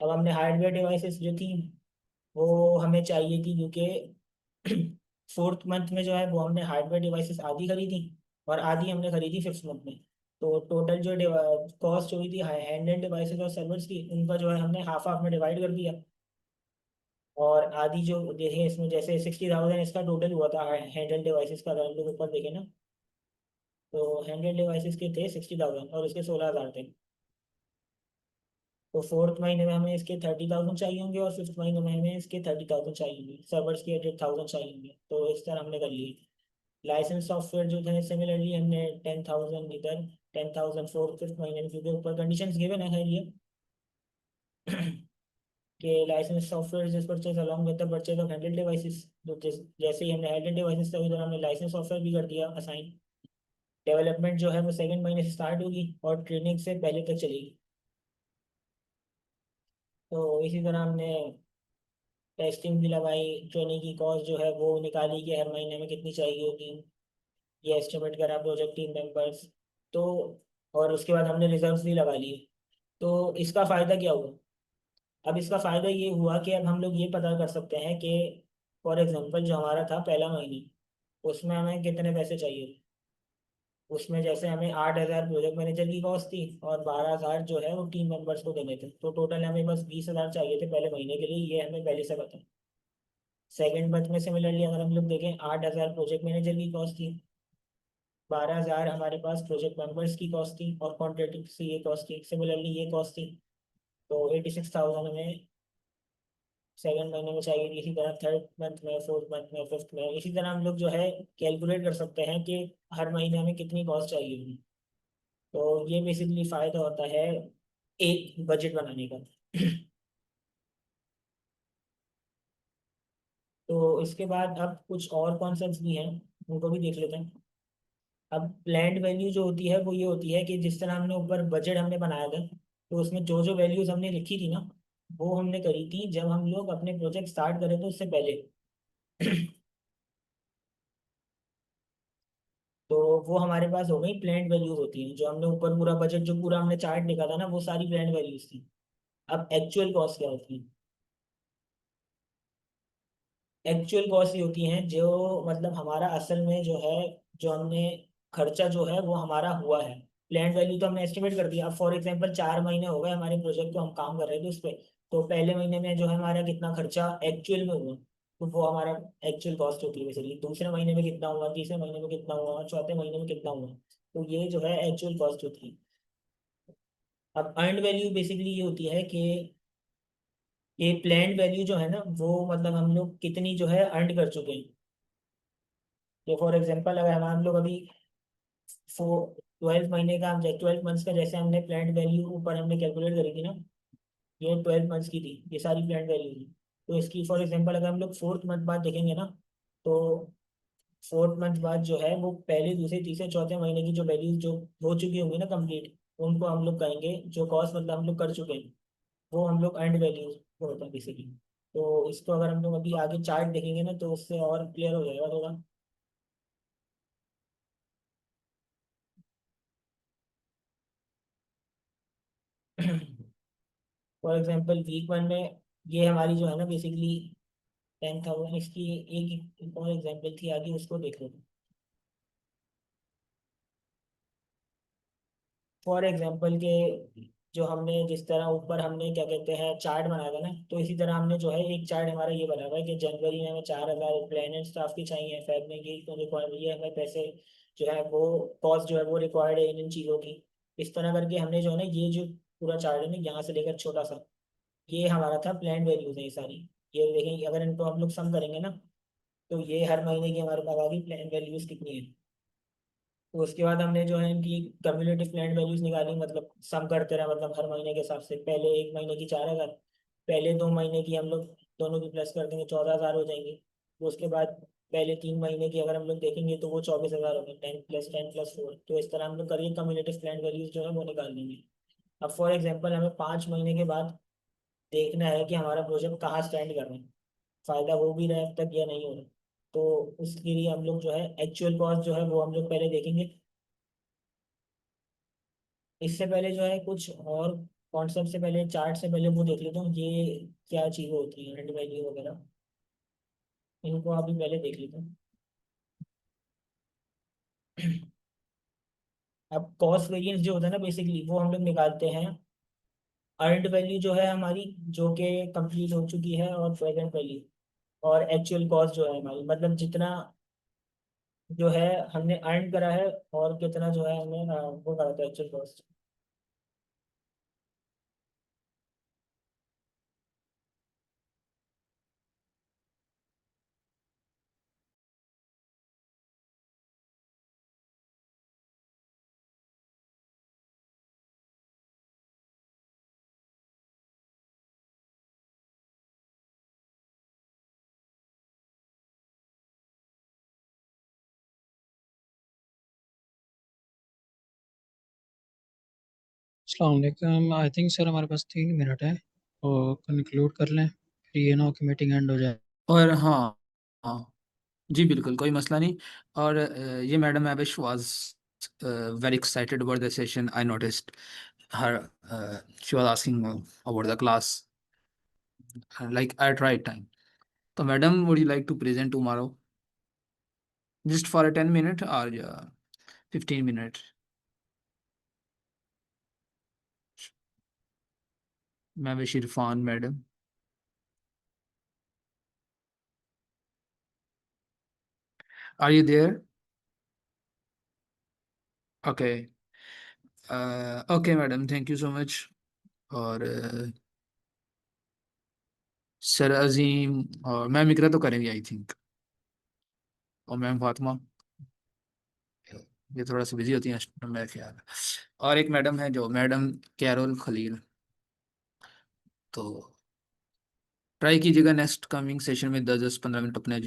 अब हमने हार्डवेयर डिवाइसेस जो थी वो हमें चाहिए थी, क्योंकि फोर्थ मंथ में जो है वो हमने हार्डवेयर डिवाइसेस आधी खरीदी और आधी हमने खरीदी फिफ्थ मंथ में। तो टोटल जो कॉस्ट हुई थी हैंड एंड डिवाइसेस और सर्वर्स की, उनका जो है हमने हाफ हाफ में डिवाइड कर दिया। और आधी जो देखें इसमें, जैसे 60,000 इसका टोटल हुआ था हैंड एंड डिवाइसेस का, अगर हम लोग ऊपर देखें ना, तो हैंड एंड डिवाइसेस के थे 60,000 और उसके 16,000 थे। तो फोर्थ महीने में हमें इसके 30,000 चाहिए होंगे और फिफ्थ महीने में हमें इसके 30,000 चाहिए होंगे, सर्वर्स के 8,000 चाहिए होंगे। तो इस तरह हमने कर लिए। लाइसेंस सॉफ्टवेयर जो थे सिमिलरली हमने 10,000 इधर, 10,000 फोर्थ फिफ्थ महीने में, क्योंकि ऊपर कंडीशंस गिवन है खैर ये कि लाइसेंस सॉफ्टवेयर जिस purchase along with the purchase of Henle devices. तो जैसे ही हमने हैंडल डिवाइसेस का उधर हमने लाइसेंस सॉफ्टवेयर भी कर दिया असाइन। डेवलपमेंट जो है वो सेकंड महीने से स्टार्ट होगी और ट्रेनिंग से पहले तक चलेगी। तो इसी तरह हमने टेस्टिंग भी लगाई, ट्रेनिंग की कॉस्ट जो है वो निकाली कि हर महीने में कितनी चाहिए होगी, ये एस्टिमेट करा प्रोजेक्ट टीम मेंबर्स। तो और उसके बाद हमने रिजर्व्स भी लगा लिए। तो इसका फ़ायदा क्या हुआ? अब इसका फ़ायदा ये हुआ कि अब हम लोग ये पता कर सकते हैं कि फॉर एग्जांपल जो हमारा था पहला महीने, उसमें हमें कितने पैसे चाहिए। उसमें जैसे हमें 8,000 प्रोजेक्ट मैनेजर की कॉस्ट थी और 12,000 जो है वो टीम मेंबर्स को देने थे, तो टोटल हमें बस 20,000 चाहिए थे पहले महीने के लिए, ये हमें पहले से पता है। सेकेंड मंथ में सिमिलरली अगर हम लोग देखें, 8,000 प्रोजेक्ट मैनेजर की कॉस्ट थी, 12,000 हमारे पास प्रोजेक्ट मेंबर्स की कॉस्ट थी और कॉन्ट्रेक्ट से ये कॉस्ट थी, सिमिलरली ये कॉस्ट थी। तो 86,000 हमें सेकंड महीने में चाहिए थी। इसी तरह थर्ड मंथ में, फोर्थ मंथ में, फिफ्थ में, इसी तरह हम लोग जो है कैलकुलेट कर सकते हैं कि हर महीने हमें कितनी कॉस्ट चाहिए होगी। तो ये बेसिकली फ़ायदा होता है एक बजट बनाने का। तो इसके बाद अब कुछ और कॉन्सेप्ट्स भी हैं, उनको भी देख लेते हैं। अब प्लैंड वैल्यू जो होती है वो ये होती है कि जिस तरह हमने ऊपर बजट हमने बनाया था, तो उसमें जो जो वैल्यूज हमने लिखी थी ना, वो हमने करी थी जब हम लोग अपने प्रोजेक्ट स्टार्ट करे थे उससे पहले। तो वो हमारे पास हो गई प्लैंड वैल्यूज होती हैं, जो हमने ऊपर पूरा बजट जो पूरा हमने चार्ट लिखा था ना, वो सारी प्लैंड वैल्यूज थी। अब एक्चुअल कॉस्ट क्या होती है? एक्चुअल कॉस्ट ये होती हैं जो मतलब हमारा असल में जो है, जो हमने खर्चा जो है वो हमारा हुआ है। प्लान वैल्यू तो हमने एस्टिमेट कर दिया। अब फॉर एग्जांपल 4 महीने हो गए हमारे प्रोजेक्ट को, हम काम कर रहे थे उस पर। तो पहले महीने में जो है हमारा कितना खर्चा एक्चुअल में हुआ, तो वो हमारा एक्चुअल कॉस्ट होती है बेसिकली। दूसरे महीने में कितना हुआ, तीसरे महीने में कितना हुआ, चौथे महीने में कितना हुआ, तो ये जो है एक्चुअल कॉस्ट होती है। अब अर्नड वैल्यू बेसिकली ये होती है कि ये प्लान वैल्यू जो है ना, वो मतलब हम लोग कितनी जो है अर्न कर चुके हैं। तो फॉर एग्जांपल अगर हम लोग अभी 12 महीने का, 12 मंथ्स का जैसे हमने प्लान वैल्यू ऊपर हमने कैलकुलेट करी थी ना, ये 12 मंथ्स की थी, ये सारी प्लान वैल्यू थी। तो इसकी फॉर एग्जांपल अगर हम लोग फोर्थ मंथ बाद देखेंगे ना, तो फोर्थ मंथ बाद जो है वो पहले दूसरे तीसरे चौथे महीने की जो वैल्यूज जो हो चुकी होंगी ना कंप्लीट, उनको हम लोग कहेंगे जो कॉस्ट मतलब हम लोग कर चुके हैं, वो हम लोग अर्नड वैल्यूज होता है बेसिकली। तो इसको अगर हम लोग अभी आगे चार्ट देखेंगे ना, तो उससे और क्लियर हो जाएगा थोड़ा। फॉर एग्जांपल वीक वन में ये हमारी जो है ना बेसिकली 10,000, इसकी एक और एग्जांपल थी आगे, उसको देख लो। फॉर एग्जांपल के जो हमने जिस तरह ऊपर हमने क्या कहते हैं चार्ट बनाया था ना, तो इसी तरह हमने जो है एक चार्ट हमारा ये बना हुआ है कि जनवरी में हमें 4,000 प्लान एंड स्टाफ की चाहिए, फेब में ये तो रिक्वायरमेंट, ये हमें पैसे जो है वो कॉस्ट जो है वो रिक्वायर्ड है इन इन चीज़ों की। इस तरह करके हमने जो है ना ये जो पूरा चार्ट है ना, यहाँ से लेकर छोटा सा, ये हमारा था प्लान वैल्यूज है ये सारी। ये देखेंगे अगर इनको हम लोग सम करेंगे ना, तो ये हर महीने की हमारे पास आ गई प्लान वैल्यूज कितनी है। तो उसके बाद हमने जो है इनकी कम्युलेटिव प्लान वैल्यूज निकाली, मतलब सम करते रहे, मतलब हर महीने के हिसाब से। पहले एक महीने की 4,000, पहले 2 महीने की हम लोग दोनों की प्लस कर देंगे, 14,000 हो जाएंगी। तो उसके बाद पहले 3 महीने की अगर हम लोग देखेंगे तो वो 24,000 हो गए, 10 + 10 + 4। तो इस तरह हम लोग करिए कम्युलेटिव प्लान वैल्यूज जो है वो निकाल लेंगे। अब फॉर एग्जांपल हमें 5 महीने के बाद देखना है कि हमारा प्रोजेक्ट कहाँ स्टैंड कर रहा है, फायदा हो भी रहा है अब तक या नहीं हो रहा। तो उसके लिए हम लोग जो है एक्चुअल कॉस्ट जो है वो हम लोग पहले देखेंगे। इससे पहले जो है कुछ और कॉन्सेप्ट से पहले, चार्ट से पहले वो देख लेता हूँ ये क्या चीज़ें होती हैं, एंड वैल्यू वगैरह, इनको अभी पहले देख लेता हूँ। अब कॉस्ट वेरिएंस जो होता है ना, बेसिकली वो हम लोग निकालते हैं अर्नड वैल्यू जो है हमारी, जो कि कंप्लीट हो चुकी है, और प्रेजेंट वैल्यू, और एक्चुअल कॉस्ट जो है हमारी, मतलब जितना जो है हमने अर्न करा है, और कितना जो है हमने वो करा था एक्चुअल कॉस्ट। अस्सलाम वालेकुम। आई थिंक सर हमारे पास 3 मिनट है और कंक्लूड कर लें, फिर ये ना हो कि मीटिंग एंड हो जाए। और हाँ, हाँ जी बिल्कुल कोई मसला नहीं। और ये madam Abish was very excited about the session. I noticed her, she was asking about the class like at right time. So madam, would you like to present tomorrow just for a 10 minute or 15 minute? Mavish Irfan madam, are you there? Okay. Okay madam, thank you so much. और sir अजीम और ma'am इकरा तो करेंगे I think, और ma'am Fatima ये थोड़ा सा busy होती हैं मेरा ख्याल है। और एक मैडम है जो मैडम कैरोल खलील, तो ट्राई कीजिएगा नेक्स्ट कमिंग सेशन में 10-15 मिनट अपने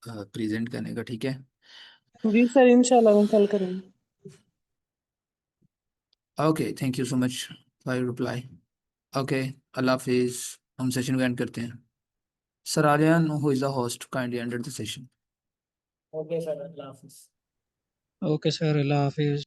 प्रेजेंट करने का, ठीक है? जी सर, इंशाल्लाह हम कल करेंगे। Okay, thank you so much for reply. Okay, अल्लाह हाफिज। हम सेशन को एंड करते हैं। Sir Aryan who is the host kindly end the session. Okay sir, अल्लाह हाफिज। ओके सर, अल्लाह हाफिज़।